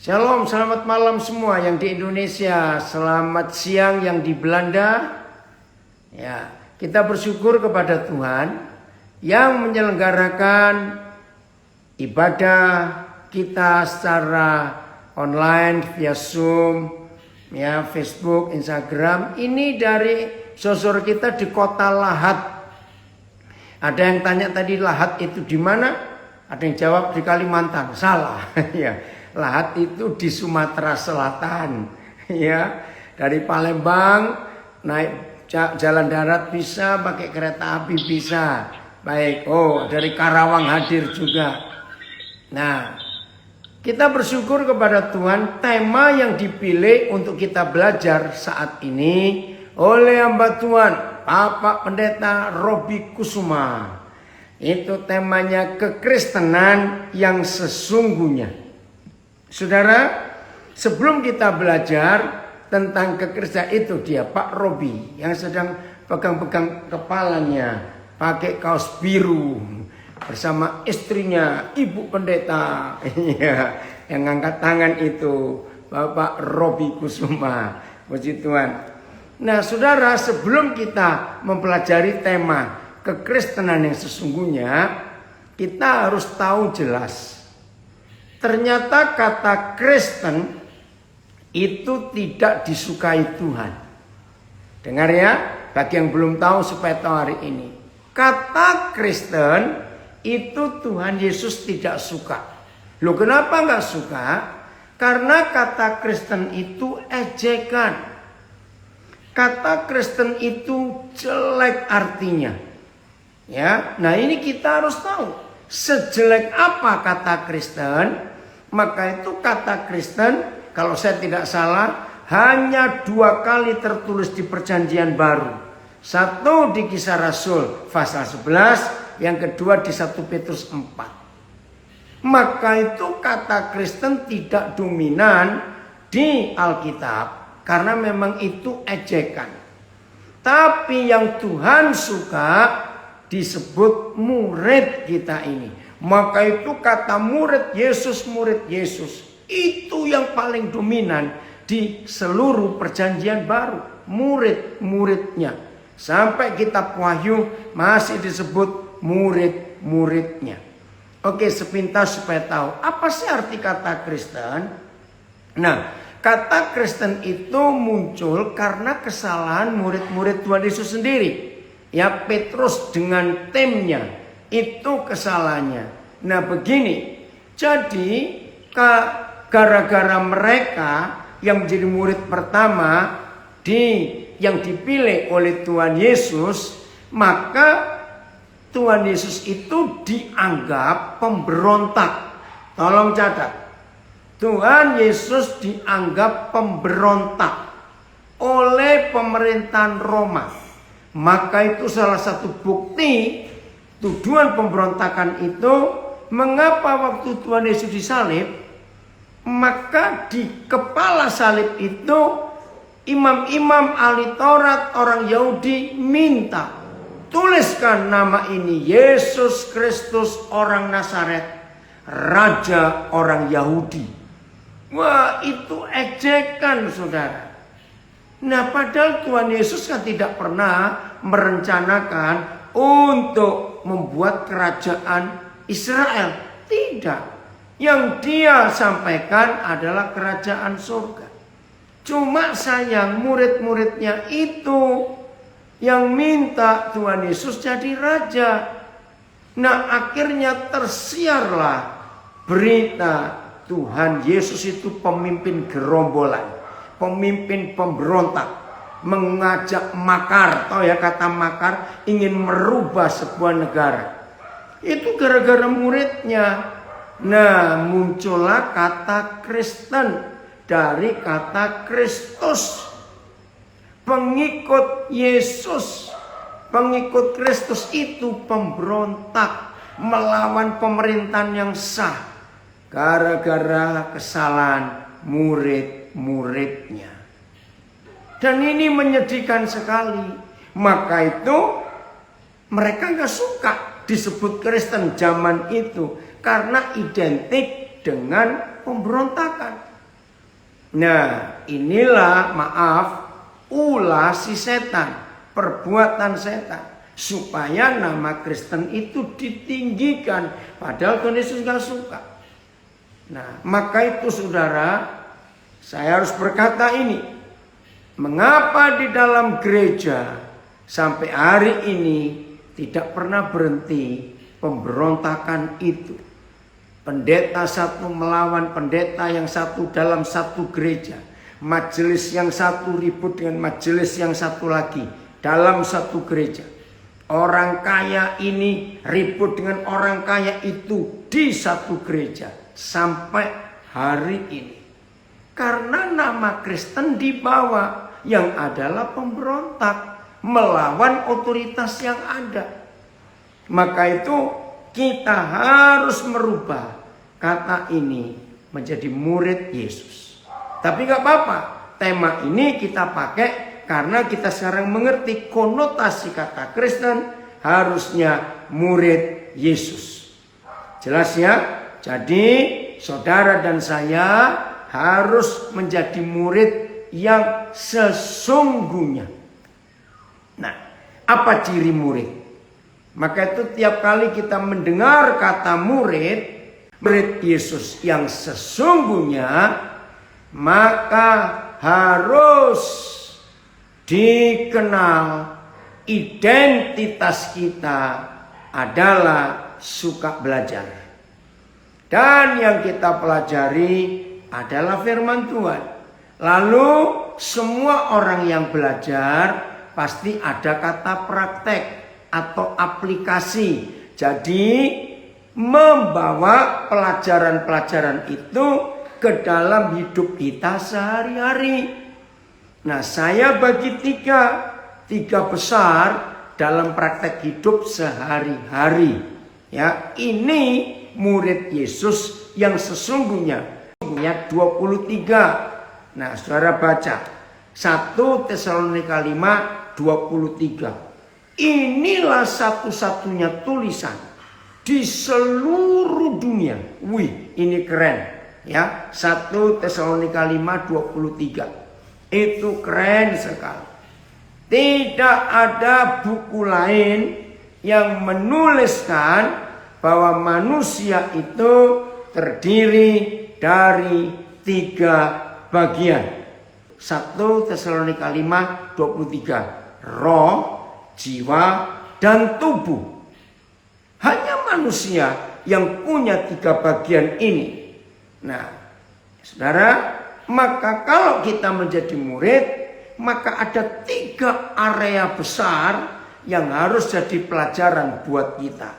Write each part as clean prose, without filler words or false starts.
Shalom, selamat malam semua yang di Indonesia, selamat siang yang di Belanda. Ya, kita bersyukur kepada Tuhan yang menyelenggarakan ibadah kita secara online via Zoom, ya, Facebook, Instagram. Ini dari saudara kita di kota Lahat. Ada yang tanya tadi Lahat itu di mana? Ada yang jawab di Kalimantan. Salah, ya. Lahat itu di Sumatera Selatan, ya. Dari Palembang naik jalan darat bisa, pakai kereta api bisa. Baik, dari Karawang hadir juga. Nah, kita bersyukur kepada Tuhan, tema yang dipilih untuk kita belajar saat ini oleh hamba Tuhan, Bapak Pendeta Robi Kusuma. Itu temanya kekristenan yang sesungguhnya. Saudara, sebelum kita belajar tentang kekristenan itu, dia Pak Robi yang sedang pegang-pegang kepalanya, pakai kaos biru bersama istrinya, Ibu Pendeta, yang angkat tangan itu Bapak Robi Kusuma. Puji Tuhan. Nah, saudara, sebelum kita mempelajari tema kekristenan yang sesungguhnya, kita harus tahu jelas. Ternyata kata Kristen itu tidak disukai Tuhan. Dengar ya, bagi yang belum tahu supaya tahu hari ini. Kata Kristen itu Tuhan Yesus tidak suka. Loh, kenapa nggak suka? Karena kata Kristen itu ejekan. Kata Kristen itu jelek artinya. Ya, nah ini kita harus tahu. Sejelek apa kata Kristen? Maka itu kata Kristen, kalau saya tidak salah, hanya 2 kali tertulis di Perjanjian Baru. Satu di Kisah Rasul pasal 11, yang kedua di 1 Petrus 4. Maka itu kata Kristen tidak dominan di Alkitab, karena memang itu ejekan. Tapi yang Tuhan suka disebut murid kita ini. Maka itu kata murid Yesus itu yang paling dominan di seluruh Perjanjian Baru. Murid-muridnya. Sampai kitab Wahyu masih disebut murid-muridnya. Oke, sepintas supaya tahu apa sih arti kata Kristen. Nah, kata Kristen itu muncul karena kesalahan murid-murid Tuhan Yesus sendiri. Ya, Petrus dengan timnya. Itu kesalahannya. Nah, begini. Jadi gara-gara mereka yang menjadi murid pertama yang dipilih oleh Tuhan Yesus, maka Tuhan Yesus itu dianggap pemberontak. Tolong catat. Tuhan Yesus dianggap pemberontak oleh pemerintahan Roma. Maka itu salah satu bukti tuduhan pemberontakan itu. Mengapa waktu Tuhan Yesus disalib, maka di kepala salib itu imam-imam ahli Taurat orang Yahudi minta, tuliskan nama ini, Yesus Kristus orang Nazaret, Raja orang Yahudi. Wah, itu ejekan, saudara. Nah, padahal Tuhan Yesus kan tidak pernah merencanakan untuk membuat kerajaan Israel. Tidak. Yang dia sampaikan adalah kerajaan surga. Cuma sayang murid-muridnya itu yang minta Tuhan Yesus jadi raja. Nah, akhirnya tersiarlah berita Tuhan Yesus itu pemimpin gerombolan, pemimpin pemberontak, mengajak makar, tahu ya kata makar, ingin merubah sebuah negara. Itu gara-gara muridnya. Nah, muncullah kata Kristen dari kata Kristus. Pengikut Yesus, pengikut Kristus itu pemberontak, melawan pemerintahan yang sah. Gara-gara kesalahan murid-muridnya. Dan ini menyedihkan sekali. Maka itu mereka gak suka disebut Kristen zaman itu, karena identik dengan pemberontakan. Nah, inilah maaf ulah si setan, perbuatan setan, supaya nama Kristen itu ditinggikan, padahal Tuhan Yesus gak suka. Nah, maka itu saudara, saya harus berkata ini, mengapa di dalam gereja sampai hari ini tidak pernah berhenti pemberontakan itu. Pendeta satu melawan pendeta yang satu dalam satu gereja. Majelis yang satu ribut dengan majelis yang satu lagi dalam satu gereja. Orang kaya ini ribut dengan orang kaya itu di satu gereja sampai hari ini. Karena nama Kristen dibawa yang adalah pemberontak melawan otoritas yang ada. Maka itu kita harus merubah kata ini menjadi murid Yesus. Tapi gak apa-apa, tema ini kita pakai karena kita sekarang mengerti konotasi kata Kristen harusnya murid Yesus. Jelas ya? Jadi saudara dan saya harus menjadi murid yang sesungguhnya. Nah, apa ciri murid? Maka itu tiap kali kita mendengar kata murid Yesus yang sesungguhnya, maka harus dikenal identitas kita adalah suka belajar. Dan yang kita pelajari adalah firman Tuhan. Lalu semua orang yang belajar pasti ada kata praktek atau aplikasi. Jadi membawa pelajaran-pelajaran itu ke dalam hidup kita sehari-hari. Nah, saya bagi tiga besar dalam praktek hidup sehari-hari. Ya, ini murid Yesus yang sesungguhnya. 23. Nah, saudara baca 1 Tesalonika 5:23. Inilah satu-satunya tulisan di seluruh dunia. Wih, ini keren. Ya, 1 Tesalonika 5:23. Itu keren sekali. Tidak ada buku lain yang menuliskan bahwa manusia itu terdiri dari 3 bagian. 1 Tesalonika 5:23. Roh, jiwa, dan tubuh. Hanya manusia yang punya 3 bagian ini. Nah, saudara, maka kalau kita menjadi murid, maka ada 3 area besar yang harus jadi pelajaran buat kita.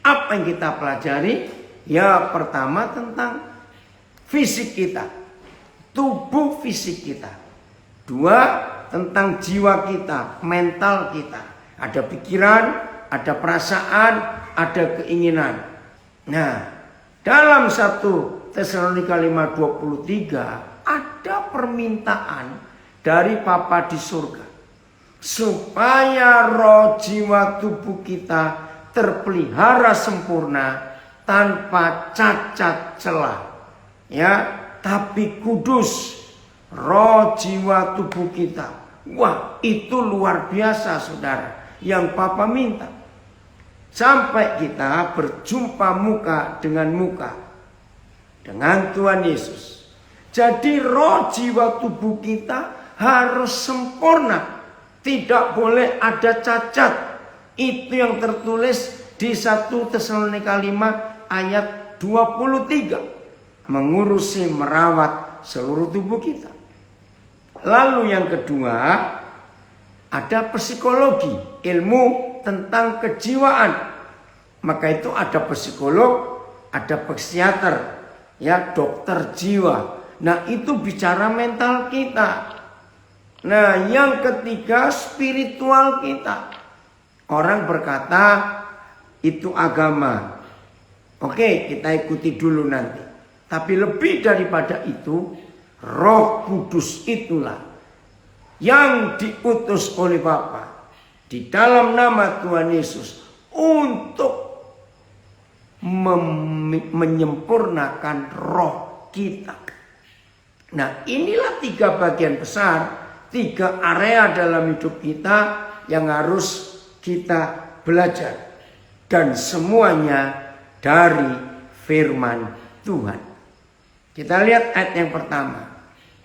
Apa yang kita pelajari? Ya, pertama tentang fisik kita, tubuh fisik kita. 2, tentang jiwa kita, mental kita. Ada pikiran, ada perasaan, ada keinginan. Nah, dalam 1 Tesalonika 5:23 ada permintaan dari Bapa di surga supaya roh, jiwa, tubuh kita terpelihara sempurna tanpa cacat celah. Ya, tapi kudus roh, jiwa, tubuh kita. Wah, itu luar biasa saudara yang Papa minta. Sampai kita berjumpa muka dengan muka dengan Tuhan Yesus. Jadi roh, jiwa, tubuh kita harus sempurna. Tidak boleh ada cacat. Itu yang tertulis di 1 Tesalonika 5 ayat 23. Mengurusi, merawat seluruh tubuh kita. Lalu yang kedua, ada psikologi, ilmu tentang kejiwaan. Maka itu ada psikolog, ada psikiater, ya, dokter jiwa. Nah, itu bicara mental kita. Nah, yang ketiga spiritual kita. Orang berkata itu agama. Oke, kita ikuti dulu nanti. Tapi lebih daripada itu, Roh Kudus itulah yang diutus oleh Bapa di dalam nama Tuhan Yesus untuk menyempurnakan roh kita. Nah, inilah 3 bagian besar, 3 area dalam hidup kita yang harus kita belajar. Dan semuanya dari firman Tuhan. Kita lihat ayat yang pertama.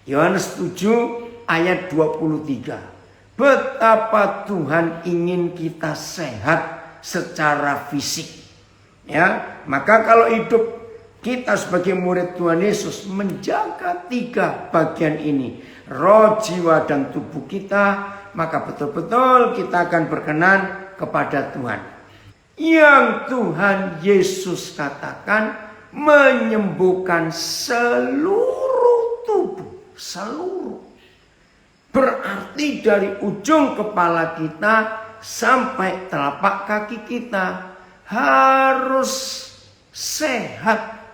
Yohanes 7 ayat 23. Betapa Tuhan ingin kita sehat secara fisik. Ya, maka kalau hidup kita sebagai murid Tuhan Yesus menjaga 3 bagian ini, roh, jiwa, dan tubuh kita, maka betul-betul kita akan berkenan kepada Tuhan. Yang Tuhan Yesus katakan menyembuhkan seluruh tubuh, seluruh. Berarti dari ujung kepala kita sampai telapak kaki kita harus sehat.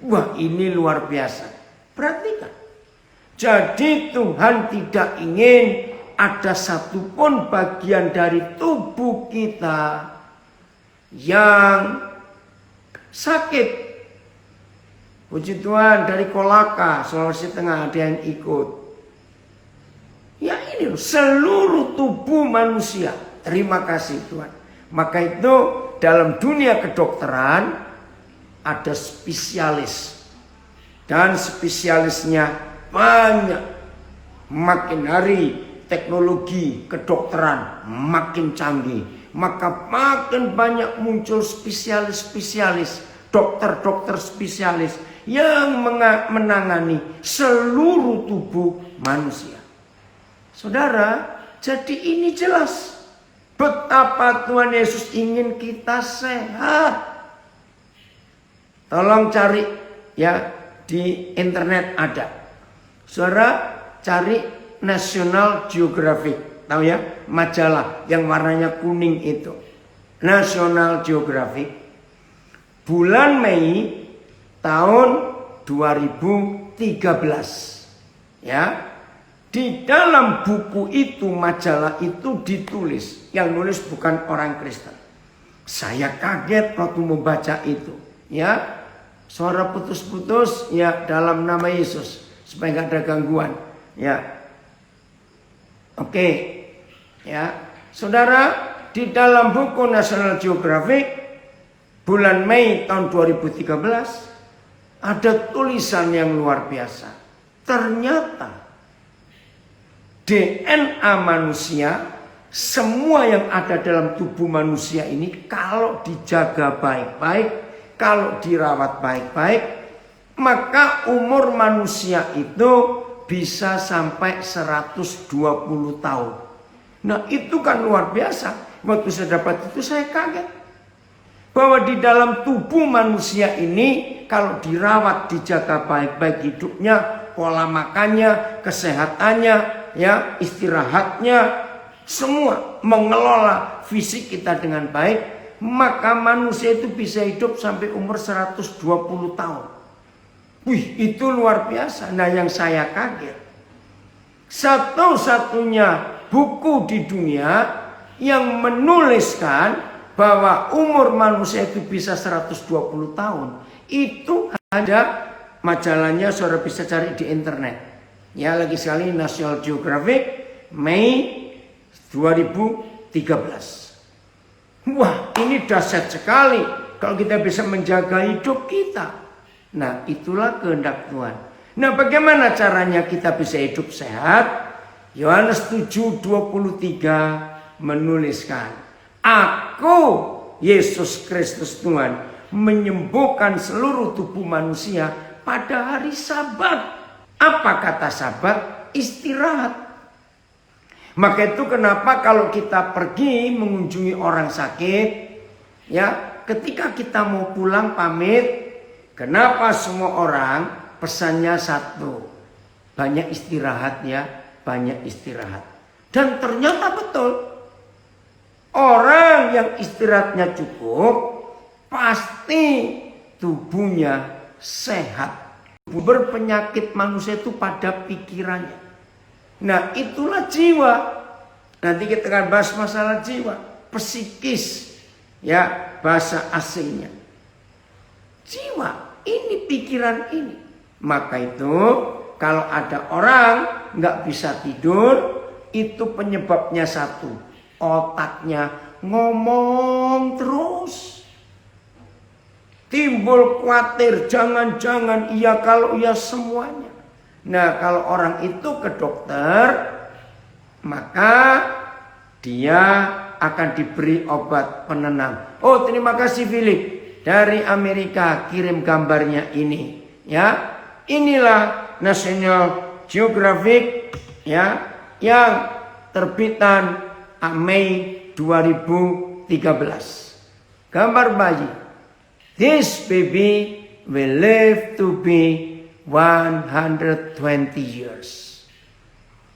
Wah, ini luar biasa. Perhatikan. Jadi Tuhan tidak ingin ada satupun bagian dari tubuh kita yang sakit. Puji Tuhan, dari Kolaka, Sulawesi Tengah ada yang ikut. Ya ini loh, seluruh tubuh manusia. Terima kasih Tuhan. Maka itu dalam dunia kedokteran ada spesialis. Dan spesialisnya banyak. Makin hari teknologi kedokteran makin canggih. Maka makin banyak muncul spesialis-spesialis. Dokter-dokter spesialis yang menangani seluruh tubuh manusia. Saudara, jadi ini jelas. Betapa Tuhan Yesus ingin kita sehat. Tolong cari ya di internet ada. Saudara cari National Geographic, tahu ya, majalah yang warnanya kuning itu. National Geographic. Bulan Mei tahun 2013. Ya. Di dalam buku itu, majalah itu ditulis, yang nulis bukan orang Kristen. Saya kaget waktu membaca itu. Ya, suara putus-putus ya dalam nama Yesus supaya nggak ada gangguan. Ya, oke. Ya, saudara, di dalam buku National Geographic bulan Mei tahun 2013 ada tulisan yang luar biasa. Ternyata DNA manusia, semua yang ada dalam tubuh manusia ini kalau dijaga baik-baik, kalau dirawat baik-baik, maka umur manusia itu bisa sampai 120 tahun. Nah itu kan luar biasa. Waktu saya dapat itu saya kaget. Bahwa di dalam tubuh manusia ini kalau dirawat, dijaga baik-baik hidupnya, pola makannya, kesehatannya, ya istirahatnya, semua mengelola fisik kita dengan baik, maka manusia itu bisa hidup sampai umur 120 tahun. Wih, itu luar biasa. Nah, yang saya kaget, satu-satunya buku di dunia yang menuliskan bahwa umur manusia itu bisa 120 tahun. Itu ada majalahnya, saudara bisa cari di internet. Ya, lagi sekali National Geographic Mei 2013. Wah, ini dahsyat sekali kalau kita bisa menjaga hidup kita. Nah, itulah kehendak Tuhan. Nah, bagaimana caranya kita bisa hidup sehat? Yohanes 7:23 menuliskan, Aku, Yesus Kristus Tuhan, menyembuhkan seluruh tubuh manusia pada hari Sabat. Apa kata Sabat? Istirahat. Maka itu kenapa kalau kita pergi mengunjungi orang sakit, ya, ketika kita mau pulang pamit, kenapa semua orang pesannya satu, banyak istirahat ya, banyak istirahat. Dan ternyata betul, orang yang istirahatnya cukup, pasti tubuhnya sehat. Berpenyakit manusia itu pada pikirannya. Nah, itulah jiwa. Nanti kita akan bahas masalah jiwa, psikis, ya, bahasa asingnya. Jiwa, ini pikiran ini. Maka itu kalau ada orang nggak bisa tidur, itu penyebabnya satu, otaknya ngomong terus. Timbul khawatir, jangan-jangan iya kalau iya semuanya. Nah, kalau orang itu ke dokter, maka dia akan diberi obat penenang. Oh, terima kasih Philip dari Amerika, kirim gambarnya ini. Ya, inilah National Geographic ya yang terbitan Mei 2013. Gambar bayi. This baby will live to be 120 years.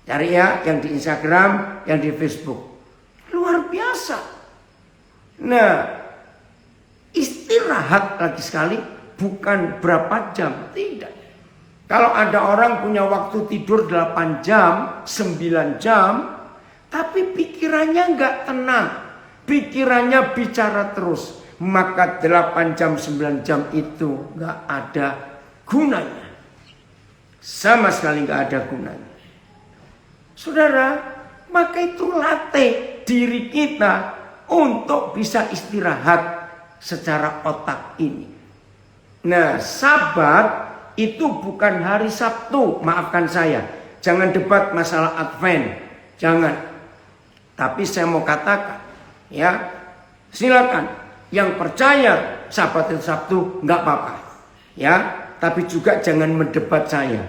Cari ya, yang di Instagram, yang di Facebook. Luar biasa. Nah, istirahat lagi sekali, bukan berapa jam, tidak. Kalau ada orang punya waktu tidur 8 jam, 9 jam, tapi pikirannya nggak tenang. Pikirannya bicara terus. Maka 8 jam, 9 jam itu nggak ada gunanya. Sama sekali nggak ada gunanya. Saudara, maka itu latih diri kita untuk bisa istirahat secara otak ini. Nah, Sabat itu bukan hari Sabtu, maafkan saya. Jangan debat masalah Advent, jangan. Tapi saya mau katakan, ya, silakan. Yang percaya Sabat itu Sabtu nggak apa-apa, ya. Tapi juga jangan mendebat saya,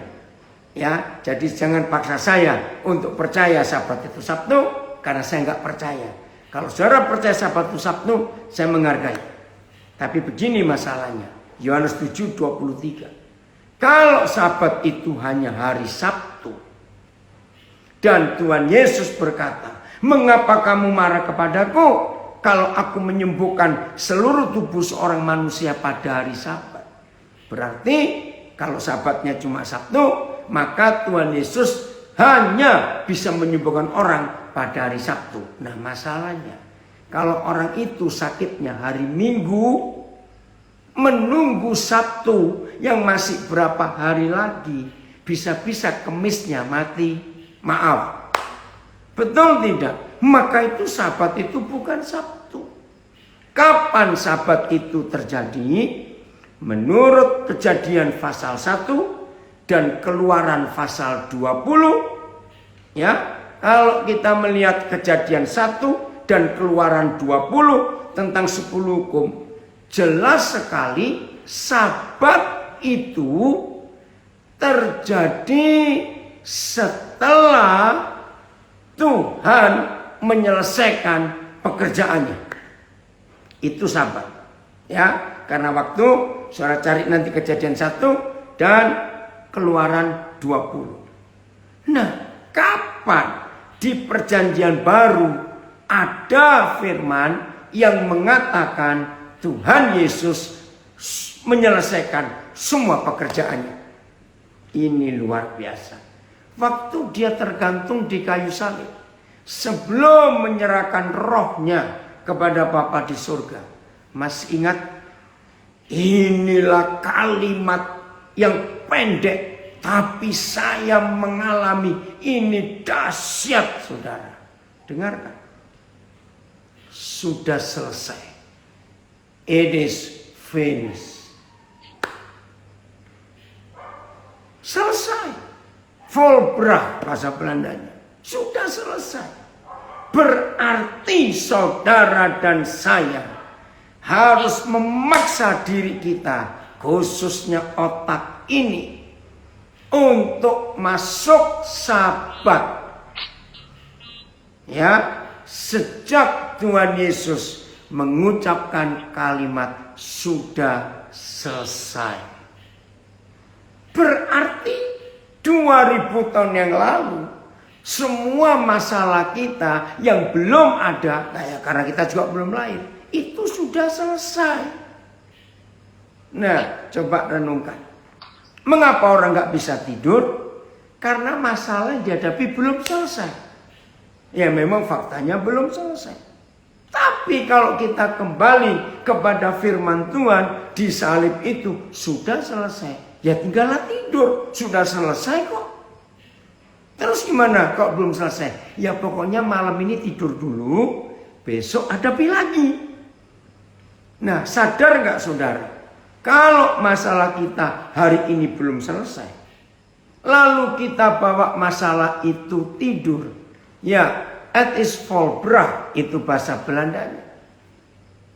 ya. Jadi jangan paksa saya untuk percaya Sabat itu Sabtu karena saya nggak percaya. Kalau saudara percaya Sabat itu Sabtu, saya menghargai. Tapi begini masalahnya, Yohanes 7:23. Kalau Sabat itu hanya hari Sabtu dan Tuhan Yesus berkata, "Mengapa kamu marah kepadaku? Kalau aku menyembuhkan seluruh tubuh seorang manusia pada hari Sabat." Berarti kalau Sabatnya cuma Sabtu, maka Tuhan Yesus hanya bisa menyembuhkan orang pada hari Sabtu. Nah, masalahnya kalau orang itu sakitnya hari Minggu, menunggu Sabtu yang masih berapa hari lagi, bisa-bisa Kemisnya mati. Maaf, betul tidak? Maka itu Sabat itu bukan Sabtu. Kapan Sabat itu terjadi? Menurut Kejadian pasal 1 dan Keluaran pasal 20. Ya, kalau kita melihat Kejadian 1 dan Keluaran 20 tentang 10 hukum, jelas sekali Sabat itu terjadi setelah Tuhan menyelesaikan pekerjaannya. Itu Sabat. Ya, karena waktu saudara cari nanti Kejadian 1 dan Keluaran 20. Nah, kapan di Perjanjian Baru ada firman yang mengatakan Tuhan Yesus menyelesaikan semua pekerjaannya? Ini luar biasa. Waktu dia tergantung di kayu salib, sebelum menyerahkan rohnya kepada Bapa di surga. Masih ingat? Inilah kalimat yang pendek, tapi saya mengalami ini dahsyat, saudara. Dengarkan. Sudah selesai. It is finished. Selesai. Volbracht bahasa Belandanya. Sudah selesai. Berarti saudara dan saya harus memaksa diri kita, khususnya otak ini, untuk masuk Sabat. Ya, sejak Tuhan Yesus mengucapkan kalimat sudah selesai. Berarti 2000 tahun yang lalu, semua masalah kita yang belum ada, nah ya, karena kita juga belum lahir, itu sudah selesai. Nah, coba renungkan. Mengapa orang nggak bisa tidur? Karena masalah yang dihadapi belum selesai. Ya memang faktanya belum selesai. Tapi kalau kita kembali kepada firman Tuhan, di salib itu sudah selesai. Ya tinggallah tidur, sudah selesai kok. Terus gimana kok belum selesai? Ya pokoknya malam ini tidur dulu, besok hadapi lagi. Nah, sadar nggak saudara? Kalau masalah kita hari ini belum selesai, lalu kita bawa masalah itu tidur, ya het is volbracht, itu bahasa Belandanya.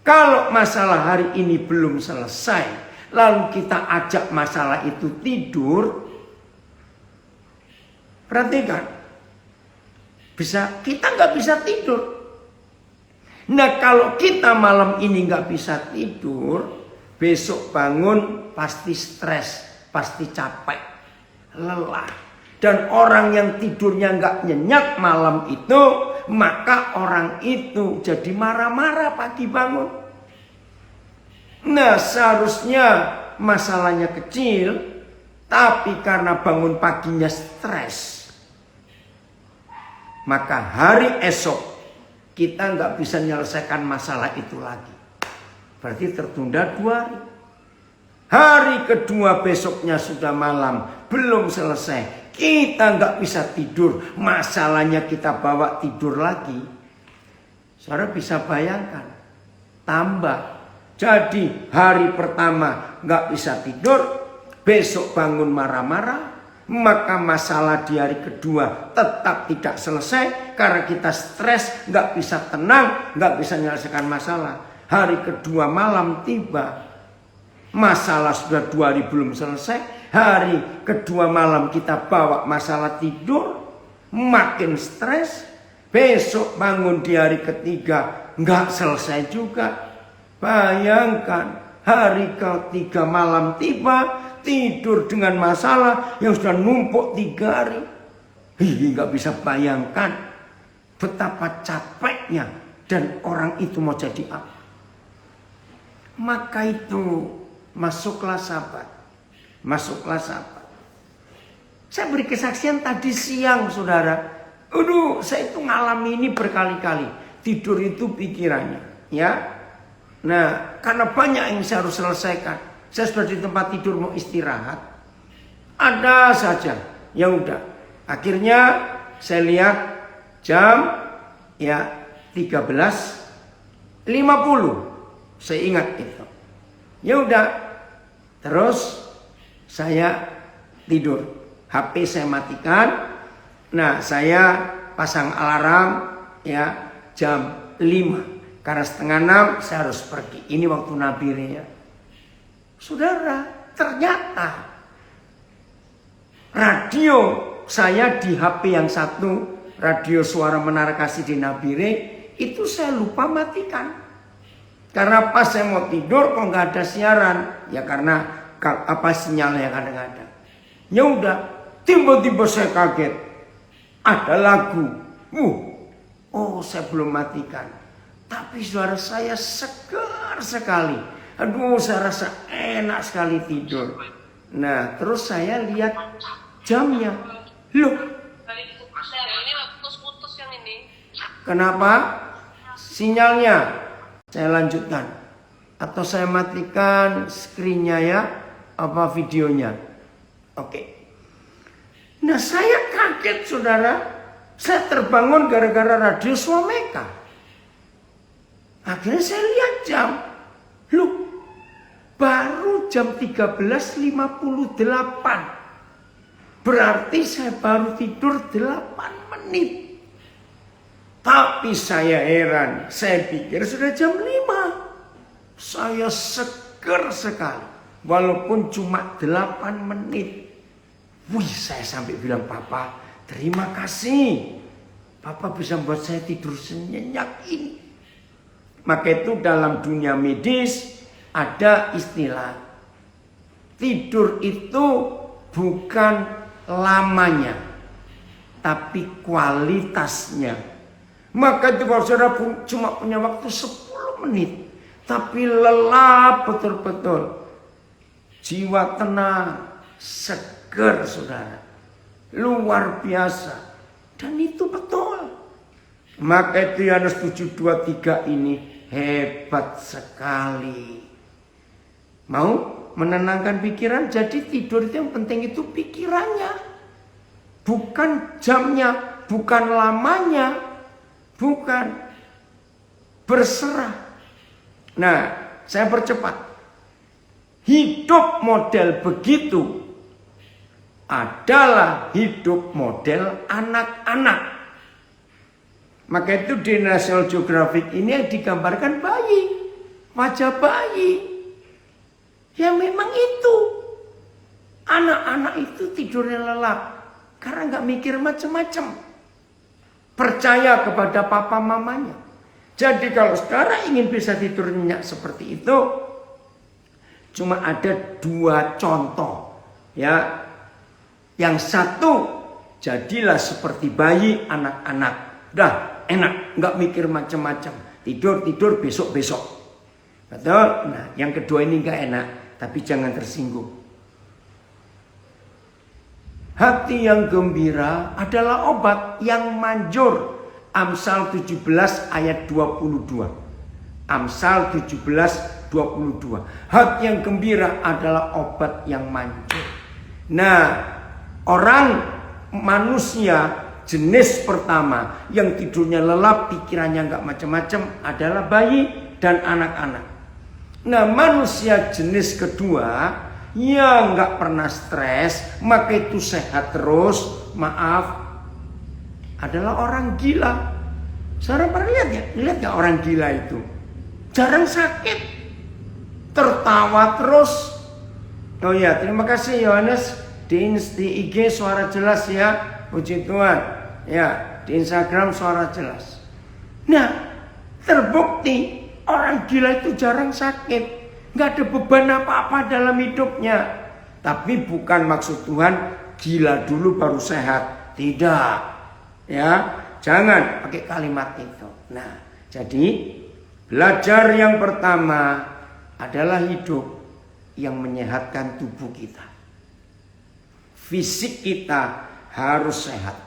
Kalau masalah hari ini belum selesai, lalu kita ajak masalah itu tidur, perhatikan, kita nggak bisa tidur. Nah kalau kita malam ini nggak bisa tidur, besok bangun pasti stres, pasti capek, lelah. Dan orang yang tidurnya nggak nyenyak malam itu, maka orang itu jadi marah-marah pagi bangun. Nah seharusnya masalahnya kecil, tapi karena bangun paginya stres, maka hari esok kita nggak bisa menyelesaikan masalah itu lagi. Berarti tertunda 2 hari. Hari kedua besoknya sudah malam, belum selesai. Kita nggak bisa tidur, masalahnya kita bawa tidur lagi. Saudara bisa bayangkan, tambah. Jadi hari pertama nggak bisa tidur, besok bangun marah-marah, maka masalah di hari kedua tetap tidak selesai karena kita stres, nggak bisa tenang, nggak bisa menyelesaikan masalah. Hari kedua malam tiba, masalah sudah 2 hari belum selesai. Hari kedua malam kita bawa masalah tidur, makin stres. Besok bangun di hari ketiga nggak selesai juga. Bayangkan hari ketiga malam tiba, tidur dengan masalah yang sudah numpuk 3 hari. Nggak bisa bayangkan betapa capeknya, dan orang itu mau jadi apa. Maka itu masuklah sahabat, masuklah sahabat. Saya beri kesaksian tadi siang saudara. Aduh, saya itu ngalami ini berkali-kali. Tidur itu pikirannya, ya. Nah, karena banyak yang saya harus selesaikan. Saya sudah di tempat tidur mau istirahat, ada saja. Ya udah. Akhirnya saya lihat jam ya 13.50. Saya ingat itu. Ya udah. Terus saya tidur. HP saya matikan. Nah, saya pasang alarm ya jam 5. Karena 5:30 saya harus pergi. Ini waktu nabire ya. Saudara, ternyata radio saya di HP yang satu, radio Suara Menara Kasih di Nabire, itu saya lupa matikan. Karena pas saya mau tidur kok nggak ada siaran. Ya karena apa sinyalnya kadang-kadang. Ya udah, tiba-tiba saya kaget. Ada lagu. Oh saya belum matikan. Tapi suara saya segar sekali. Aduh, saya rasa enak sekali tidur. Nah, terus saya lihat jamnya. Loh, ini putus-putus yang ini. Kenapa? Sinyalnya. Saya lanjutkan. Atau saya matikan screen-nya ya. Apa videonya. Oke. Nah, saya kaget saudara. Saya terbangun gara-gara radio Swameka. Akhirnya saya lihat jam. Loh, baru jam 13.58. Berarti saya baru tidur 8 menit. Tapi saya heran. Saya pikir sudah jam 5. Saya seger sekali. Walaupun cuma 8 menit. Wih, saya sampai bilang, Papa, terima kasih. Papa bisa membuat saya tidur senyenyak ini. Maka itu dalam dunia medis ada istilah. Tidur itu bukan lamanya, tapi kualitasnya. Maka itu kalau saudara cuma punya waktu 10 menit, tapi lelah betul-betul. Jiwa tenang, seger saudara. Luar biasa. Dan itu betul. Maka itu Yohanes 7:23 ini hebat sekali. Mau menenangkan pikiran. Jadi tidur itu yang penting itu pikirannya, bukan jamnya, bukan lamanya, bukan. Berserah. Nah, saya percepat. Hidup model begitu adalah hidup model anak-anak. Maka itu di National Geographic ini yang digambarkan bayi, wajah bayi. Ya memang itu. Anak-anak itu tidurnya lelap karena nggak mikir macam-macam. Percaya kepada papa mamanya. Jadi kalau sekarang ingin bisa tidur nyenyak seperti itu, cuma ada 2 contoh. Ya, yang satu, jadilah seperti bayi anak-anak. Dah enak, nggak mikir macam-macam. Tidur besok-besok. Betul? Nah, yang kedua ini nggak enak, tapi jangan tersinggung. Hati yang gembira adalah obat yang manjur. Amsal 17 ayat 22. Amsal 17, 22. Hati yang gembira adalah obat yang manjur. Nah, orang manusia jenis pertama yang tidurnya lelap, pikirannya nggak macam-macam adalah bayi dan anak-anak. Nah, manusia jenis kedua yang nggak pernah stres, maka itu sehat terus, adalah orang gila. Saudara pernah lihat ya? Lihat gak orang gila itu? Jarang sakit, tertawa terus. Oh ya, terima kasih Yohanes di IG suara jelas ya, puji Tuhan. Ya, di Instagram suara jelas. Nah, terbukti orang gila itu jarang sakit, nggak ada beban apa-apa dalam hidupnya. Tapi bukan maksud Tuhan gila dulu baru sehat, tidak. Ya, jangan pakai kalimat itu. Nah, jadi belajar yang pertama adalah hidup yang menyehatkan tubuh kita. Fisik kita harus sehat,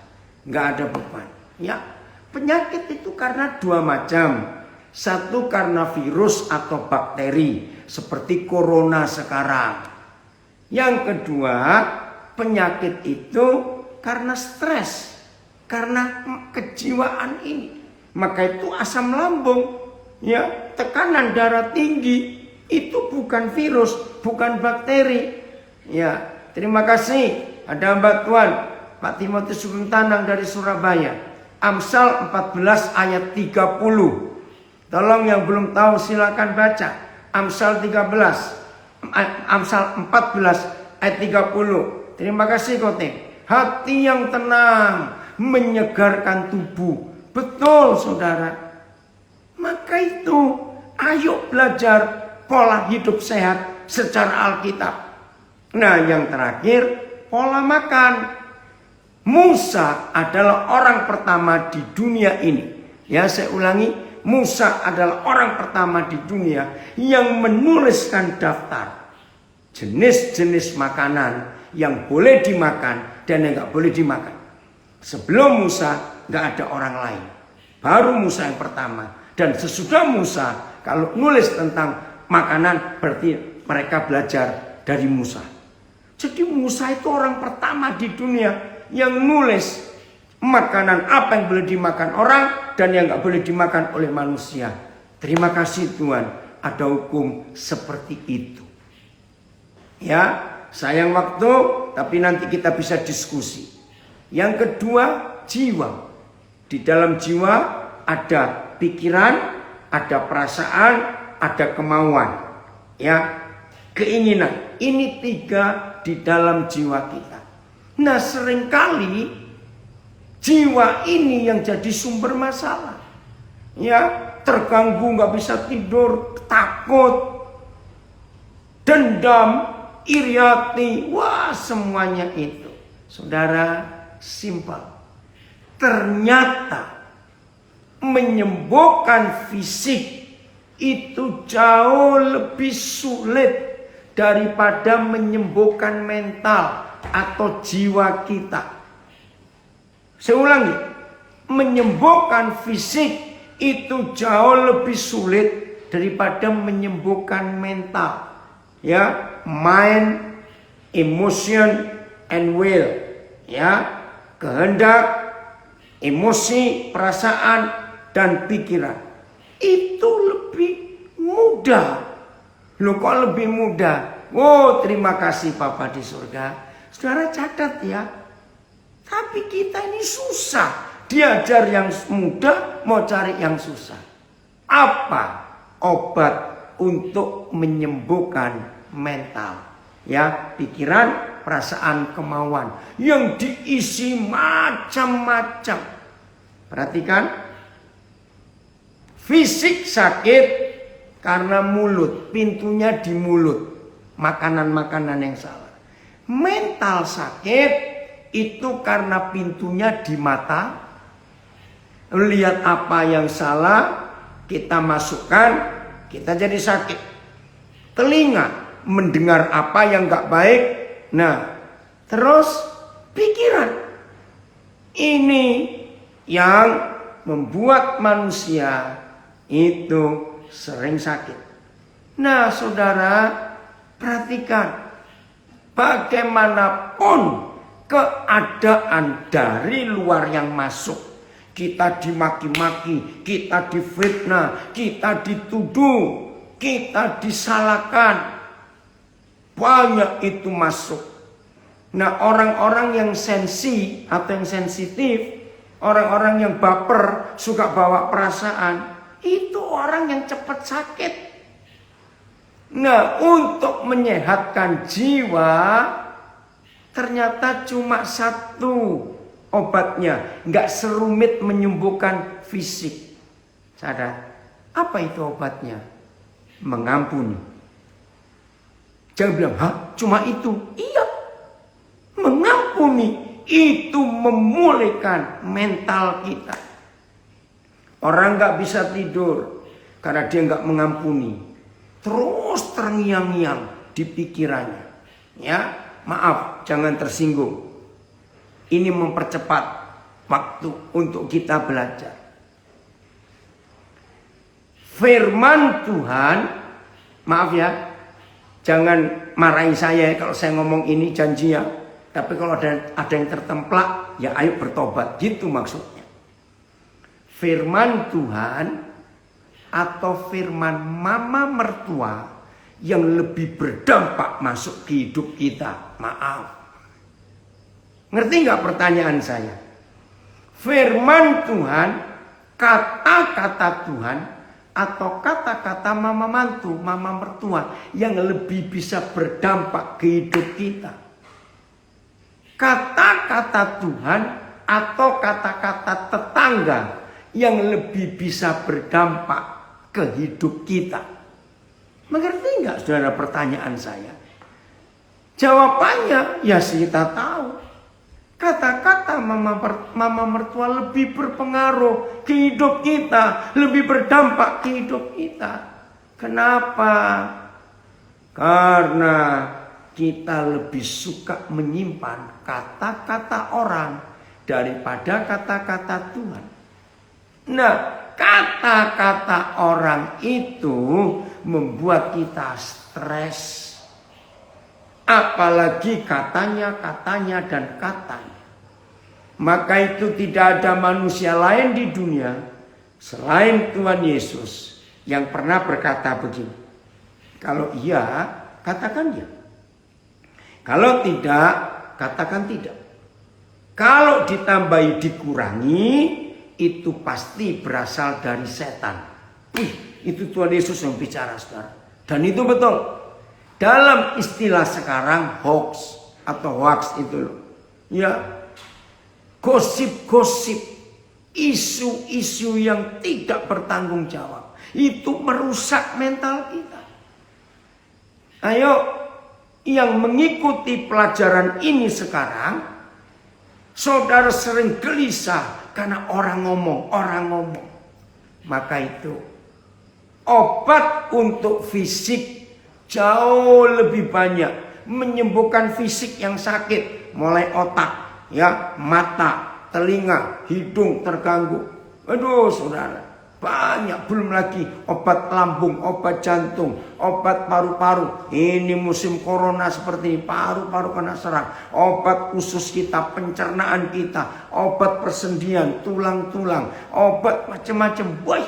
nggak ada beban. Ya, penyakit itu karena 2 macam. Satu karena virus atau bakteri seperti corona sekarang. Yang kedua, penyakit itu karena stres, karena kejiwaan ini. Maka itu asam lambung, ya, tekanan darah tinggi itu bukan virus, bukan bakteri. Ya, terima kasih ada Mbak Tuan Pak Timotius Sugeng Tanang dari Surabaya. Amsal 14 ayat 30. Tolong yang belum tahu silakan baca. Amsal 14 ayat 30. Terima kasih Kote. Hati yang tenang menyegarkan tubuh. Betul saudara. Maka itu ayo belajar pola hidup sehat secara Alkitab. Nah, yang terakhir pola makan. Musa adalah orang pertama di dunia ini. Ya, saya ulangi, Musa adalah orang pertama di dunia yang menuliskan daftar jenis-jenis makanan yang boleh dimakan dan yang nggak boleh dimakan. Sebelum Musa nggak ada orang lain, baru Musa yang pertama. Dan sesudah Musa, kalau nulis tentang makanan berarti mereka belajar dari Musa. Jadi Musa itu orang pertama di dunia yang nulis makanan apa yang boleh dimakan orang dan yang nggak boleh dimakan oleh manusia. Terima kasih Tuhan, ada hukum seperti itu. Ya, sayang waktu, tapi nanti kita bisa diskusi. Yang kedua, jiwa. Di dalam jiwa ada pikiran, ada perasaan, ada kemauan. Ya, keinginan. Ini 3 di dalam jiwa kita. Nah, seringkali jiwa ini yang jadi sumber masalah. Ya, terganggu, nggak bisa tidur, takut, dendam, iri hati, wah semuanya itu. Saudara, simpel. Ternyata menyembuhkan fisik itu jauh lebih sulit daripada menyembuhkan mental atau jiwa kita. Saya ulangi, menyembuhkan fisik itu jauh lebih sulit daripada menyembuhkan mental. ya, mind, emotion, and will, ya, kehendak, emosi, perasaan, dan pikiran. Itu lebih mudah. Loh kok lebih mudah? Oh, terima kasih Bapa di surga. Saudara catat ya. Tapi kita ini susah. Diajar yang mudah, mau cari yang susah. Apa obat untuk menyembuhkan mental? Ya, pikiran, perasaan, kemauan yang diisi macam-macam. Perhatikan. Fisik sakit karena mulut, pintunya di mulut. Makanan-makanan yang salah. Mental sakit itu karena pintunya di mata. Lihat apa yang salah, kita masukkan, kita jadi sakit. Telinga, mendengar apa yang gak baik. Nah, terus pikiran. Ini yang membuat manusia itu sering sakit. Nah, saudara, perhatikan. Bagaimanapun keadaan dari luar yang masuk. Kita dimaki-maki, kita difitnah, kita dituduh, kita disalahkan. Banyak itu masuk. Nah, orang-orang yang sensi atau yang sensitif, orang-orang yang baper, suka bawa perasaan, itu orang yang cepat sakit. Nah, untuk menyehatkan jiwa, ternyata cuma satu obatnya, nggak serumit menyembuhkan fisik. Sadar, apa itu obatnya? Mengampuni. Jangan bilang, hah, cuma itu? Iya, mengampuni itu memulihkan mental kita. Orang nggak bisa tidur karena dia nggak mengampuni, terus terngiang-ngiang di pikirannya. Ya, maaf, jangan tersinggung. Ini mempercepat waktu untuk kita belajar. Firman Tuhan, maaf ya, jangan marahin saya kalau saya ngomong ini janji ya. Tapi kalau ada yang tertemplak, ya ayo bertobat. Gitu maksudnya. Firman Tuhan atau firman mama mertua yang lebih berdampak masuk ke hidup kita. Maaf. Ngerti nggak pertanyaan saya? Firman Tuhan, kata-kata Tuhan, atau kata-kata mama mantu, mama mertua yang lebih bisa berdampak ke hidup kita. Kata-kata Tuhan atau kata-kata tetangga yang lebih bisa berdampak ke hidup kita. Mengerti nggak saudara pertanyaan saya? Jawabannya ya kita tahu. Kata-kata mama mertua lebih berpengaruh ke hidup kita, lebih berdampak ke hidup kita. Kenapa? Karena kita lebih suka menyimpan kata-kata orang daripada kata-kata Tuhan. Nah, kata-kata orang itu membuat kita stres. Apalagi katanya, dan katanya. Maka itu tidak ada manusia lain di dunia selain Tuhan Yesus yang pernah berkata begini. Kalau iya, katakan ya. Kalau tidak, katakan tidak. Kalau ditambahi dikurangi, itu pasti berasal dari setan. Itu Tuhan Yesus yang bicara, saudara. Dan itu betul. Dalam istilah sekarang hoax atau hoax itu loh. Ya, gosip-gosip, isu-isu yang tidak bertanggung jawab. Itu merusak mental kita. Ayo, yang mengikuti pelajaran ini sekarang, saudara sering gelisah karena orang ngomong. Maka itu, obat untuk fisik jauh lebih banyak menyembuhkan fisik yang sakit, mulai otak, ya, mata, telinga, hidung terganggu. Aduh, saudara, Banyak, belum lagi obat lambung, obat jantung, obat paru-paru. Ini musim corona seperti ini, paru-paru kena serang. Obat usus kita, pencernaan kita, obat persendian, tulang-tulang, obat macam-macam. Wah.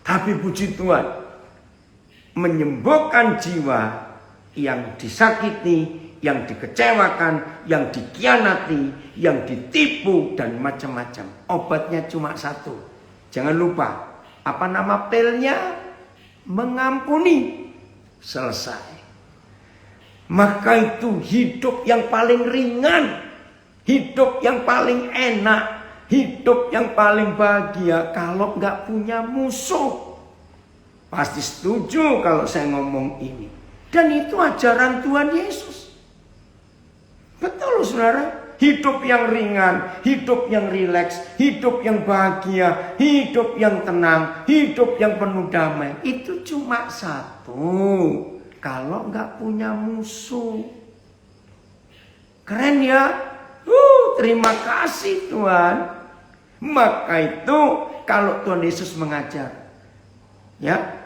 Tapi puji Tuhan, menyembuhkan jiwa yang disakiti, yang dikecewakan, yang dikhianati, yang ditipu dan macam-macam. Obatnya cuma satu. Jangan lupa, apa nama pilnya? Mengampuni. Selesai. Maka itu hidup yang paling ringan, hidup yang paling enak, hidup yang paling bahagia kalau nggak punya musuh. Pasti setuju kalau saya ngomong ini. Dan itu ajaran Tuhan Yesus. Betul saudara. Hidup yang ringan, hidup yang rileks, hidup yang bahagia, hidup yang tenang, hidup yang penuh damai. Itu cuma satu. Kalau nggak punya musuh. Keren ya? Terima kasih Tuhan. Maka itu kalau Tuhan Yesus mengajar. Ya,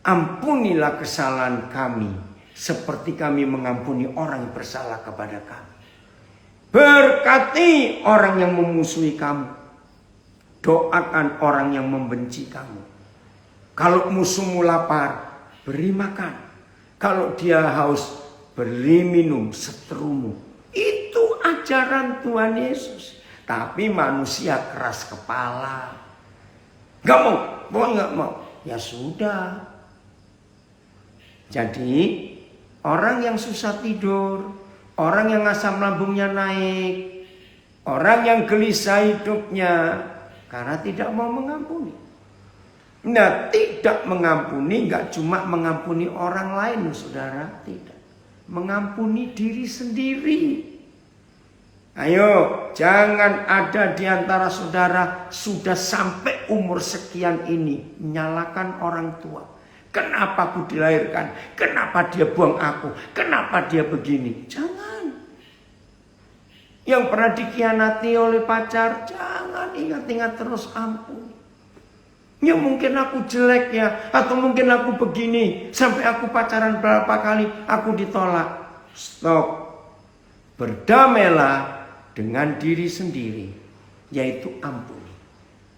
ampunilah kesalahan kami. Seperti kami mengampuni orang yang bersalah kepada kami. Berkati orang yang memusuhi kamu. Doakan orang yang membenci kamu. Kalau musuhmu lapar, beri makan. Kalau dia haus, beri minum seterumu. Itu ajaran Tuhan Yesus. Tapi manusia keras kepala. Gak mau, pokoknya gak mau. Ya sudah. Jadi orang yang susah tidur, orang yang asam lambungnya naik, orang yang gelisah hidupnya karena tidak mau mengampuni. Nah, tidak mengampuni gak cuma mengampuni orang lain, saudara, tidak. Mengampuni diri sendiri. Ayo, jangan ada di antara saudara sudah sampai umur sekian ini menyalahkan orang tua. Kenapa aku dilahirkan? Kenapa dia buang aku? Kenapa dia begini? Jangan. Yang pernah dikhianati oleh pacar, jangan ingat-ingat terus, ampun. Ya mungkin aku jelek ya, atau mungkin aku begini, sampai aku pacaran berapa kali, aku ditolak. Stop. Berdamailah dengan diri sendiri, yaitu ampuni.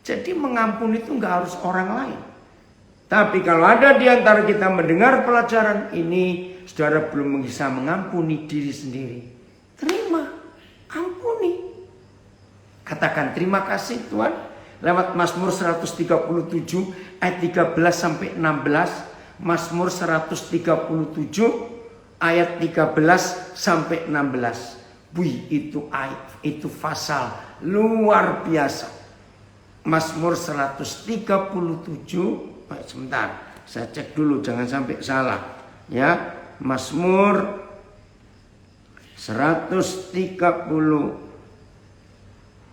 Jadi mengampuni itu nggak harus orang lain. Tapi kalau ada di antara kita mendengar pelajaran ini, saudara belum bisa mengampuni diri sendiri, terima, ampuni. Katakan terima kasih Tuhan lewat Mazmur 137 ayat 13 sampai 16, Mazmur 137 ayat 13 sampai 16. Wih, itu ayat, itu pasal luar biasa. Mazmur 137. Sebentar, saya cek dulu jangan sampai salah. Ya, Mazmur 130.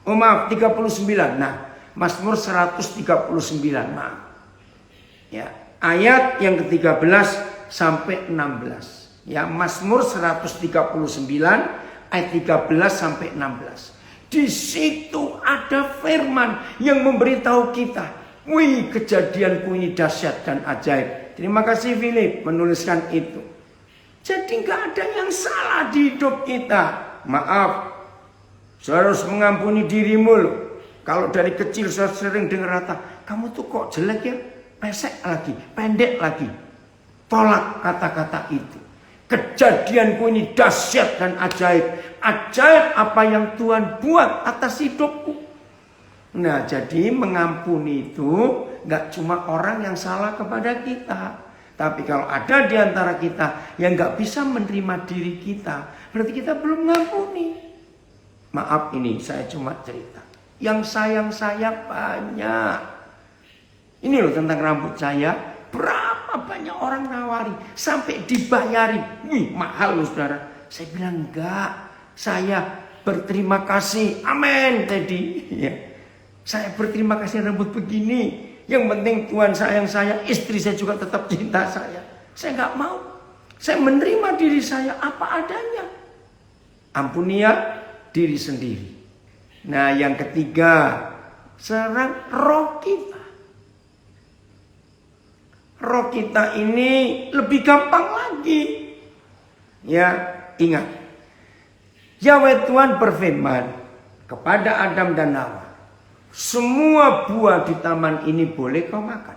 Oh maaf, 39. Nah, Mazmur 139. Maaf. Ya, ayat yang ke-13 sampai 16. Ya, Mazmur 139 ayat 13 sampai 16. Di situ ada firman yang memberitahu kita. Wih, kejadianku ini dahsyat dan ajaib. Terima kasih Philip menuliskan itu. Jadi nggak ada yang salah di hidup kita. Maaf, saya harus mengampuni dirimu loh. Kalau dari kecil saya sering dengar kata, kamu tuh kok jelek ya, pesek lagi, pendek lagi. Tolak kata-kata itu. Kejadianku ini dahsyat dan ajaib. Ajaib apa yang Tuhan buat atas hidupku. Nah, jadi mengampuni itu gak cuma orang yang salah kepada kita. Tapi kalau ada di antara kita yang gak bisa menerima diri kita, berarti kita belum mengampuni. Maaf ini saya cuma cerita. Yang sayang saya banyak. Ini loh tentang rambut saya. Berapa banyak orang nawari. Sampai dibayari. Wih, mahal loh saudara. Saya bilang enggak. Saya berterima kasih. Amin tadi. Ya. Saya berterima kasih rambut begini. Yang penting Tuhan sayang saya, istri saya juga tetap cinta saya. Saya nggak mau. Saya menerima diri saya apa adanya. Ampuni ya diri sendiri. Nah yang ketiga, Sekarang roh kita. Roh kita ini lebih gampang lagi. Ya, ingat. Yahweh Tuhan berfirman kepada Adam dan Hawa, semua buah di taman ini boleh kau makan,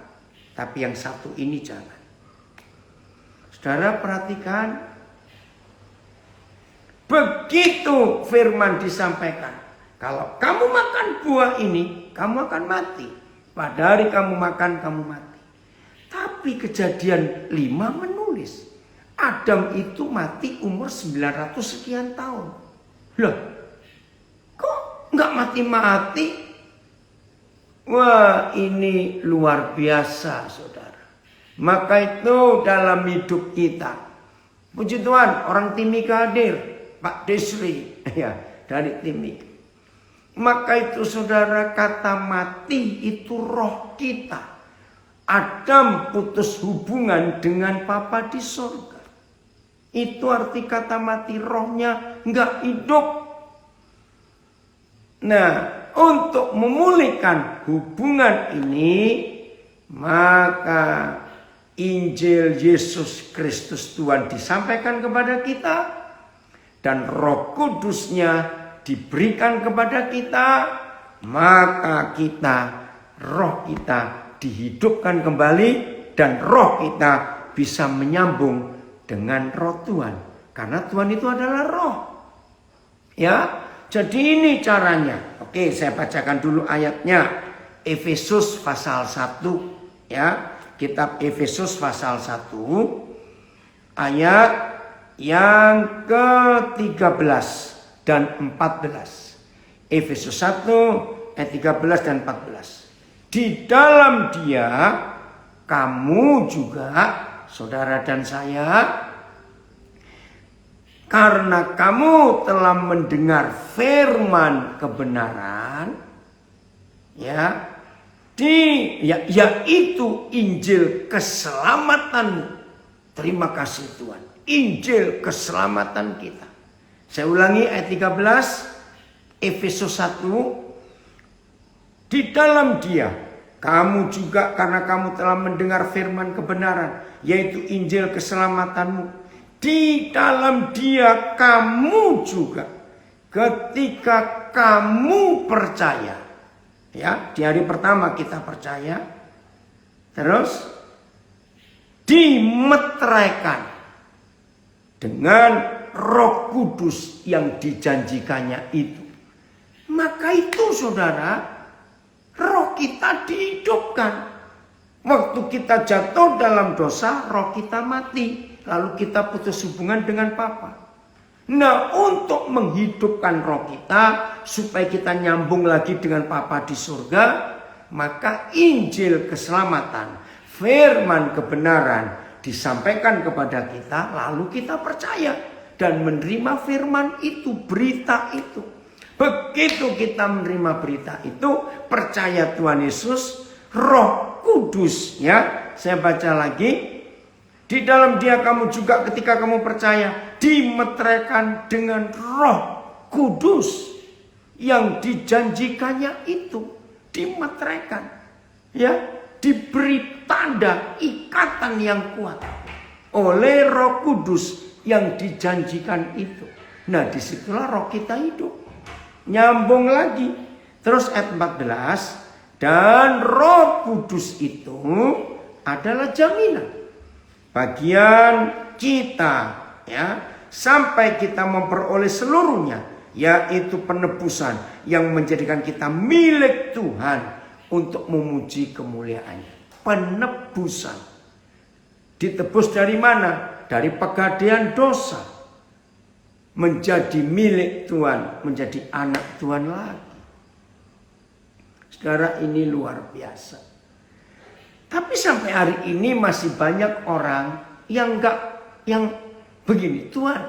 tapi yang satu ini jangan. Saudara perhatikan, begitu firman disampaikan, kalau kamu makan buah ini, kamu akan mati. Pada hari kamu makan, kamu mati. Tapi Kejadian 5 menulis, Adam itu mati umur 900 sekian tahun. Loh, kok nggak mati-mati? Wah, ini luar biasa, saudara. Maka itu dalam hidup kita, puji Tuhan, orang Timika hadir, Pak Desri, ya, dari Timika. Maka itu saudara, kata mati itu roh kita. Adam putus hubungan dengan Bapa di surga. Itu arti kata mati, rohnya nggak hidup. Nah, untuk memulihkan hubungan ini, maka Injil Yesus Kristus Tuhan disampaikan kepada kita, dan Roh Kudusnya diberikan kepada kita, maka kita, roh kita dihidupkan kembali, dan roh kita bisa menyambung dengan roh Tuhan, karena Tuhan itu adalah roh. Ya, jadi ini caranya. Oke, saya bacakan dulu ayatnya. Efesus pasal 1, ya. Kitab Efesus pasal 1 ayat yang ke-13 dan 14. Efesus 1 ayat 13 dan 14. Di dalam Dia kamu juga, saudara dan saya, karena kamu telah mendengar firman kebenaran, ya, yaitu Injil keselamatanmu. Terima kasih Tuhan, Injil keselamatan kita. Saya ulangi ayat 13 Efesus 1. Di dalam Dia kamu juga, karena kamu telah mendengar firman kebenaran, yaitu Injil keselamatanmu. Di dalam Dia kamu juga, ketika kamu percaya, ya, di hari pertama kita percaya, terus dimeteraikan dengan Roh Kudus yang dijanjikannya itu. Maka itu saudara, roh kita dihidupkan. Waktu kita jatuh dalam dosa, roh kita mati. Lalu kita putus hubungan dengan Bapa. Nah, untuk menghidupkan roh kita, supaya kita nyambung lagi dengan Bapa di surga, maka Injil keselamatan, firman kebenaran disampaikan kepada kita, lalu kita percaya dan menerima firman itu, berita itu. Begitu kita menerima berita itu, percaya Tuhan Yesus, Roh Kudus, ya. Saya baca lagi. Di dalam Dia kamu juga, ketika kamu percaya, dimeteraikan dengan Roh Kudus yang dijanjikannya itu, dimeteraikan, ya, diberi tanda ikatan yang kuat oleh Roh Kudus yang dijanjikan itu. Nah, disitulah roh kita hidup. Nyambung lagi. Terus ayat 14. Dan Roh Kudus itu adalah jaminan bagian kita, ya, sampai kita memperoleh seluruhnya, yaitu penebusan yang menjadikan kita milik Tuhan untuk memuji kemuliaannya. Penebusan. Ditebus dari mana? Dari pegadaian dosa. Menjadi milik Tuhan, menjadi anak Tuhan lagi. Saudara, ini luar biasa. Tapi sampai hari ini masih banyak orang yang begini, Tuhan,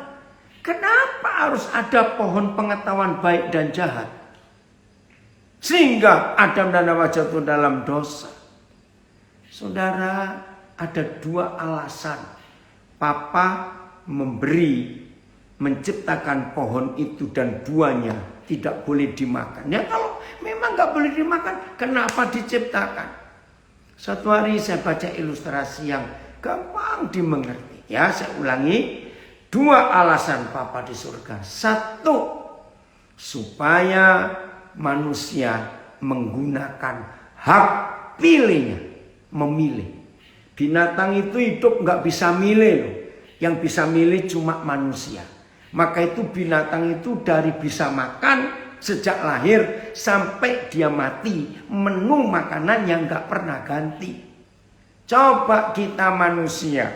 kenapa harus ada pohon pengetahuan baik dan jahat? Sehingga Adam dan Hawa jatuh dalam dosa. Saudara, ada dua alasan Papa memberi menciptakan pohon itu dan buahnya tidak boleh dimakan. Ya kalau memang nggak boleh dimakan, kenapa diciptakan? Suatu hari saya baca ilustrasi yang gampang dimengerti. Ya, saya ulangi. 2 alasan Bapa di surga. 1, supaya manusia menggunakan hak pilihnya, memilih. Binatang itu hidup nggak bisa milih loh. Yang bisa milih cuma manusia. Maka itu binatang itu dari bisa makan sejak lahir sampai dia mati, menu makanan yang nggak pernah ganti. Coba kita manusia,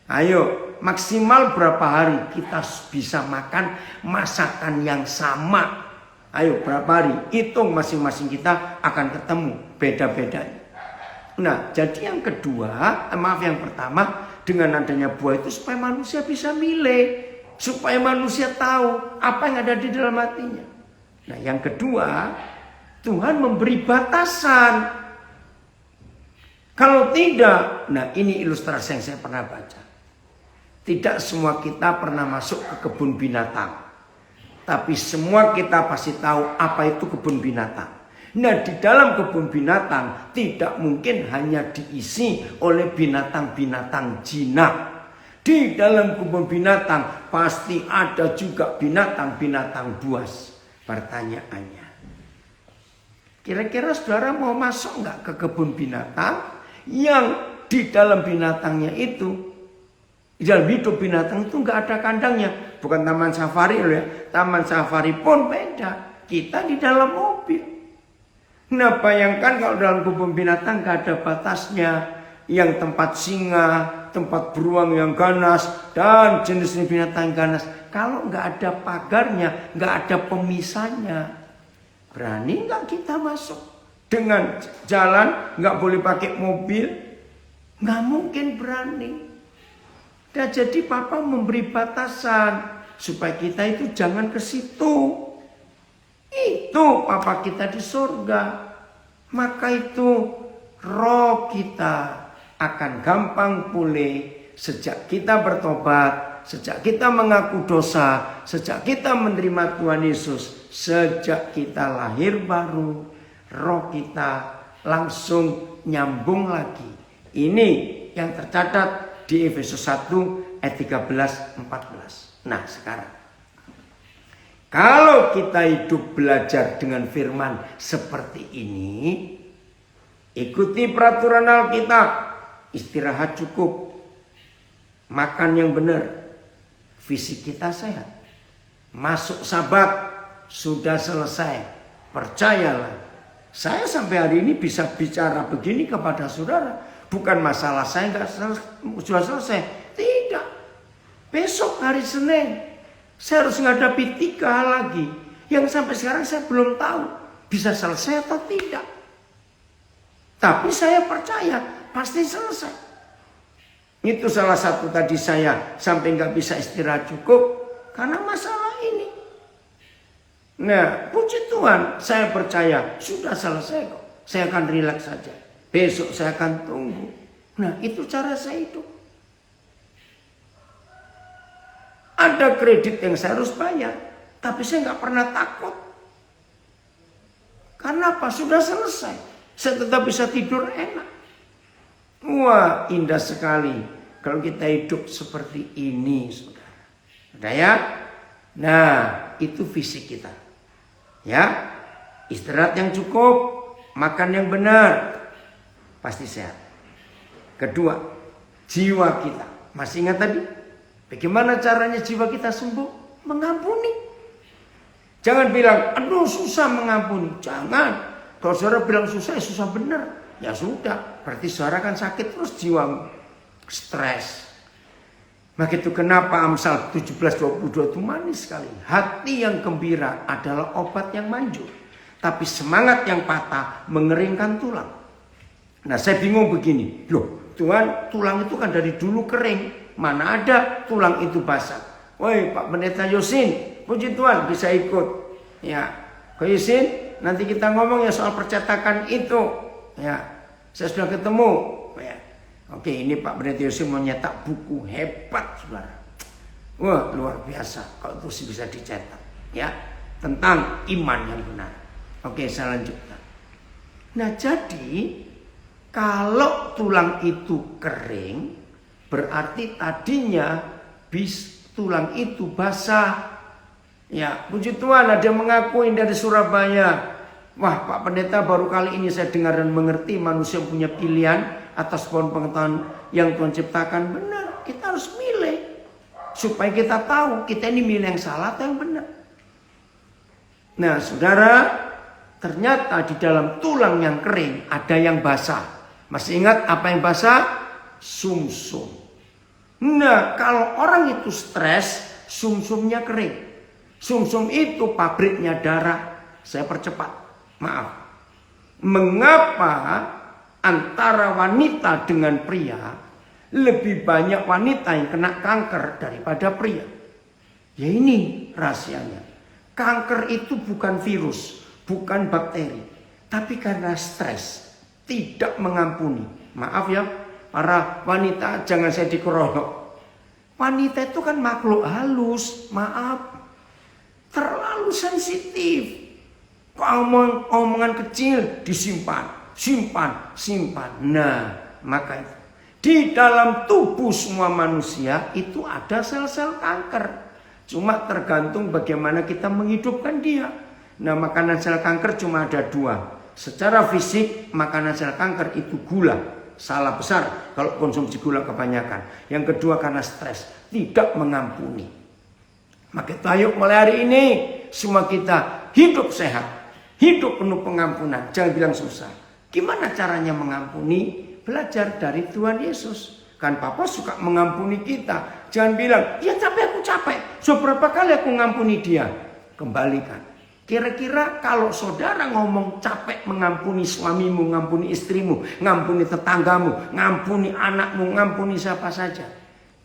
ayo maksimal berapa hari kita bisa makan masakan yang sama? Ayo berapa hari? Hitung masing-masing kita akan ketemu beda-bedanya. Nah, jadi yang kedua, yang pertama, dengan adanya buah itu supaya manusia bisa milih. Supaya manusia tahu apa yang ada di dalam hatinya. Nah, yang kedua, Tuhan memberi batasan. Kalau tidak, nah ini ilustrasi yang saya pernah baca. Tidak semua kita pernah masuk ke kebun binatang. Tapi semua kita pasti tahu apa itu kebun binatang. Nah, di dalam kebun binatang tidak mungkin hanya diisi oleh binatang-binatang jinak. Di dalam kebun binatang pasti ada juga binatang-binatang buas. Pertanyaannya, kira-kira saudara mau masuk nggak ke kebun binatang yang di dalam binatangnya itu, di dalam hidup binatang itu nggak ada kandangnya? Bukan taman safari loh ya, taman safari pun beda. Kita di dalam mobil. Nah, bayangkan kalau dalam kebun binatang nggak ada batasnya, yang tempat singa, tempat beruang yang ganas, dan jenis binatang ganas. Kalau nggak ada pagarnya, nggak ada pemisahnya, berani nggak kita masuk? Dengan jalan nggak boleh pakai mobil, nggak mungkin berani. Dan jadi Papa memberi batasan supaya kita itu jangan ke situ. Itu Papa kita di surga. Maka itu roh kita akan gampang pulih sejak kita bertobat, sejak kita mengaku dosa, sejak kita menerima Tuhan Yesus, sejak kita lahir baru, roh kita langsung nyambung lagi. Ini yang tercatat di Efesus 1 ayat 13-14. Nah, sekarang kalau kita hidup belajar dengan firman seperti ini, ikuti peraturan Alkitab. Istirahat cukup, makan yang benar, fisik kita sehat, masuk Sabat sudah selesai. Percayalah, saya sampai hari ini bisa bicara begini kepada saudara. Bukan masalah saya sudah selesai, tidak. Besok hari Senin saya harus menghadapi 3 hal lagi yang sampai sekarang saya belum tahu bisa selesai atau tidak. Tapi saya percaya pasti selesai. Itu salah satu tadi saya sampai nggak bisa istirahat cukup karena masalah ini. Nah, puji Tuhan, saya percaya sudah selesai kok. Saya akan rileks saja. Besok saya akan tunggu. Nah, itu cara saya hidup. Ada kredit yang saya harus bayar, tapi saya nggak pernah takut. Karena apa? Sudah selesai. Saya tetap bisa tidur enak. Wah, indah sekali kalau kita hidup seperti ini, saudara. Udah ya? Nah, itu fisik kita. Ya, istirahat yang cukup, makan yang benar, pasti sehat. Kedua, jiwa kita. Masih ingat tadi? Bagaimana caranya jiwa kita sembuh? Mengampuni. Jangan bilang, aduh susah mengampuni. Jangan. Kalau saudara bilang susah, ya susah benar. Ya sudah, berarti saudara kan sakit terus jiwamu. Stres. Maka itu kenapa Amsal 17:22 itu manis sekali. Hati yang gembira adalah obat yang manjur. Tapi semangat yang patah mengeringkan tulang. Nah, saya bingung begini. Loh, Tuhan, tulang itu kan dari dulu kering. Mana ada tulang itu basah. Woi, Pak Pendeta Yosin, puji Tuhan bisa ikut. Ya, Pak Yosin, nanti kita ngomong ya soal percetakan itu. Ya, saya sudah ketemu. Ya. Oke, ini Pak Pendeta Yosin mau nyetak buku hebat, saudara. Wah, luar biasa kalau terus bisa dicetak ya, tentang iman yang benar. Oke, saya lanjutkan. Nah, jadi kalau tulang itu kering, berarti tadinya tulang itu basah. Ya, puji Tuhan ada yang mengakuin dari Surabaya. Wah, Pak Pendeta, baru kali ini saya dengar dan mengerti manusia punya pilihan atas pohon pengetahuan yang Tuhan ciptakan. Benar, kita harus milih. Supaya kita tahu kita ini milih yang salah atau yang benar. Nah, saudara, ternyata di dalam tulang yang kering ada yang basah. Masih ingat apa yang basah? Sumsum. Nah, kalau orang itu stres, sumsumnya kering. Sumsum itu pabriknya darah. Saya percepat. Maaf. Mengapa antara wanita dengan pria lebih banyak wanita yang kena kanker daripada pria? Ya ini rahasianya. Kanker itu bukan virus, bukan bakteri, tapi karena stres, tidak mengampuni. Maaf ya, para wanita, jangan saya dikeroyok. Wanita itu kan makhluk halus, maaf, terlalu sensitif. Omongan kecil disimpan, simpan. Nah, maka itu di dalam tubuh semua manusia itu ada sel-sel kanker. Cuma tergantung bagaimana kita menghidupkan dia. Nah, makanan sel kanker cuma ada 2. Secara fisik, makanan sel kanker itu gula. Salah besar kalau konsumsi gula kebanyakan. Yang kedua karena stres, tidak mengampuni. Maka itu ayo mulai hari ini semua kita hidup sehat, hidup penuh pengampunan. Jangan bilang susah. Gimana caranya mengampuni? Belajar dari Tuhan Yesus. Kan Papa suka mengampuni kita. Jangan bilang, ya aku capek. So berapa kali aku mengampuni dia? Kembalikan. Kira-kira kalau saudara ngomong capek mengampuni suamimu, mengampuni istrimu, ngampuni tetanggamu, ngampuni anakmu, ngampuni siapa saja.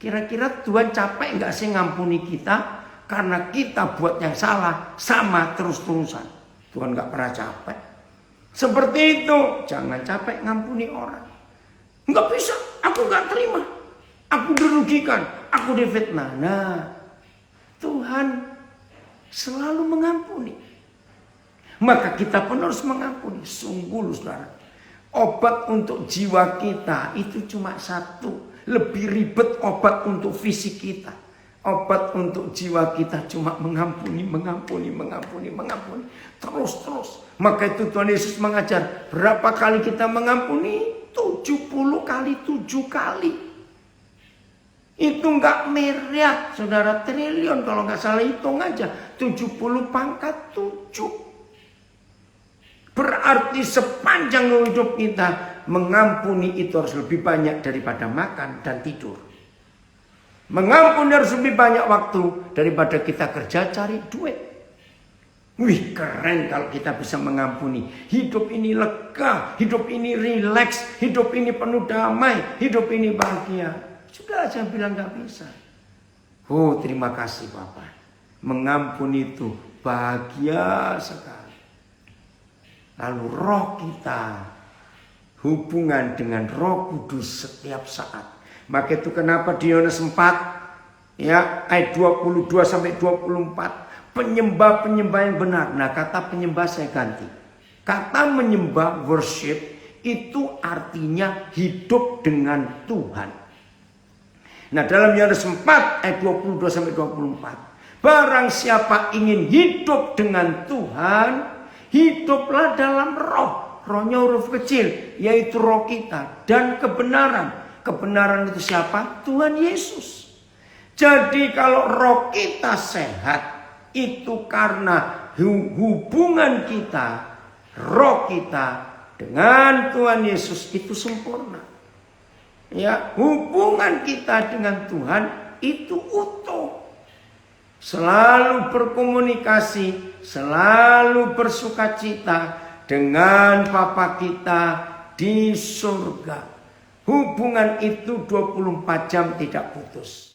Kira-kira Tuhan capek nggak sih ngampuni kita? Karena kita buat yang salah sama terus-terusan. Tuhan nggak pernah capek. Seperti itu. Jangan capek ngampuni orang. Nggak bisa, aku nggak terima, aku dirugikan, aku difitnah. Nah, Tuhan selalu mengampuni. Maka kita pun harus mengampuni. Sungguh saudara, obat untuk jiwa kita itu cuma satu. Lebih ribet obat untuk fisik kita. Obat untuk jiwa kita cuma mengampuni. Terus. Maka itu Tuhan Yesus mengajar. Berapa kali kita mengampuni? 70 kali 7 kali. Itu enggak miliar, saudara, triliun kalau enggak salah hitung aja. 70 pangkat 7. Berarti sepanjang hidup kita mengampuni itu harus lebih banyak daripada makan dan tidur. Mengampuni harus lebih banyak waktu daripada kita kerja cari duit. Wih, keren kalau kita bisa mengampuni. Hidup ini lega, hidup ini rileks, hidup ini penuh damai, hidup ini bahagia. Sudah aja bilang gak bisa. Oh, terima kasih Bapak. Mengampuni itu bahagia sekali. Lalu roh kita, hubungan dengan Roh Kudus setiap saat. Maka itu kenapa di Yohanes 4 ya, ayat 22 sampai 24. Penyembah-penyembah yang benar. Nah, kata penyembah saya ganti. Kata menyembah, worship, itu artinya hidup dengan Tuhan. Nah, dalam Yohanes 4 ayat 22 sampai 24. Barang siapa ingin hidup dengan Tuhan, hiduplah dalam roh. Rohnya huruf kecil, yaitu roh kita. Dan kebenaran. Kebenaran itu siapa? Tuhan Yesus. Jadi kalau roh kita sehat, itu karena hubungan kita, roh kita dengan Tuhan Yesus itu sempurna. Ya, hubungan kita dengan Tuhan itu utuh. Selalu berkomunikasi, selalu bersukacita dengan Bapa kita di surga. Hubungan itu 24 jam tidak putus.